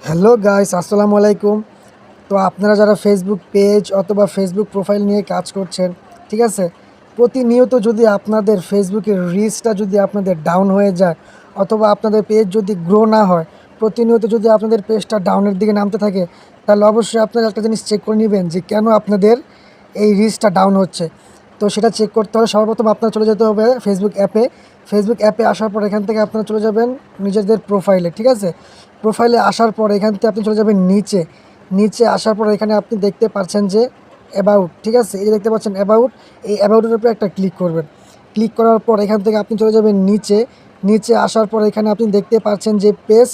Hello guys, আসসালামু আলাইকুম। তো আপনারা যারা ফেসবুক পেজ অথবা ফেসবুক প্রোফাইল নিয়ে কাজ করছেন, ঠিক আছে, প্রতিনিয়ত যদি আপনাদের ফেসবুকের রিচটা যদি আপনাদের ডাউন হয়ে যায় অথবা আপনাদের পেজ যদি গ্রো না হয়, প্রতিনিয়ত যদি আপনাদের পেজটা ডাউনের দিকে নামতে থাকে, তাহলে অবশ্যই আপনারা একটা জিনিস চেক করে নেবেন যে কেন আপনাদের এই রিচটা ডাউন হচ্ছে। তো সেটা চেক করতে হলে সর্বপ্রথম আপনারা চলে যেতে হবে ফেসবুক অ্যাপে আসার পর এখান থেকে আপনারা চলে যাবেন নিজেদের প্রোফাইলে, ঠিক আছে। প্রোফাইলে আসার পর এখান থেকে আপনি চলে যাবেন নিচে আসার পর এখানে আপনি দেখতে পাচ্ছেন যে অ্যাবাউট, ঠিক আছে, এই যে দেখতে পাচ্ছেন অ্যাবাউট, এই অ্যাবাউটের উপরে একটা ক্লিক করবেন। ক্লিক করার পর এখান থেকে আপনি চলে যাবেন নিচে আসার পর এখানে আপনি দেখতে পাচ্ছেন যে পেজ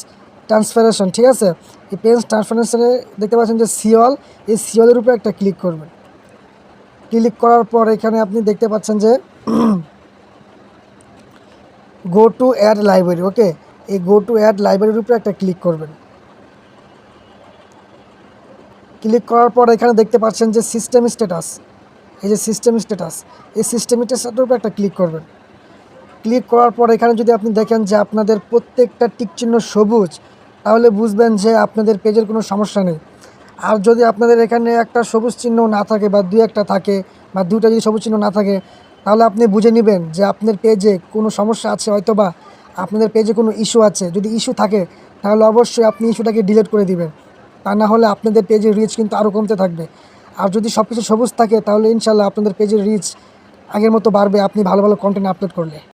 ট্রান্সফারেশন, ঠিক আছে। এই পেজ ট্রান্সফারেশনে দেখতে পাচ্ছেন যে সিওল, এই সিওলের উপরে একটা ক্লিক করবেন। ক্লিক করার পর এখানে আপনি দেখতে পাচ্ছেন যে গো টু অ্যাড লাইব্রেরি, ওকে। এই গো টু অ্যাড লাইব্রেরির উপরে একটা ক্লিক করবেন। ক্লিক করার পর এখানে দেখতে পাচ্ছেন যে সিস্টেম স্ট্যাটাস, এই যে সিস্টেম স্ট্যাটাস, এই সিস্টেম স্ট্যাটাসের উপরে একটা ক্লিক করবেন। ক্লিক করার পর এখানে যদি আপনি দেখেন যে আপনাদের প্রত্যেকটা টিকচিহ্ন সবুজ, তাহলে বুঝবেন যে আপনাদের পেজের কোনো সমস্যা নেই। আর যদি আপনাদের এখানে একটা সবুজ চিহ্ন না থাকে বা দুই একটা থাকে বা দুইটা যদি সবুজ চিহ্ন না থাকে, তাহলে আপনি বুঝে নেবেন যে আপনার পেজে কোনো সমস্যা আছে, হয়তো বা আপনাদের পেজে কোনো ইস্যু আছে। যদি ইস্যু থাকে তাহলে অবশ্যই আপনি ইস্যুটাকে ডিলিট করে দিবেন, তা না হলে আপনাদের পেজের রিচ কিন্তু আরও কমতে থাকবে। আর যদি সব কিছু সবুজ থাকে তাহলে ইনশাল্লাহ আপনাদের পেজের রিচ আগের মতো বাড়বে, আপনি ভালো ভালো কন্টেন্ট আপলোড করলে।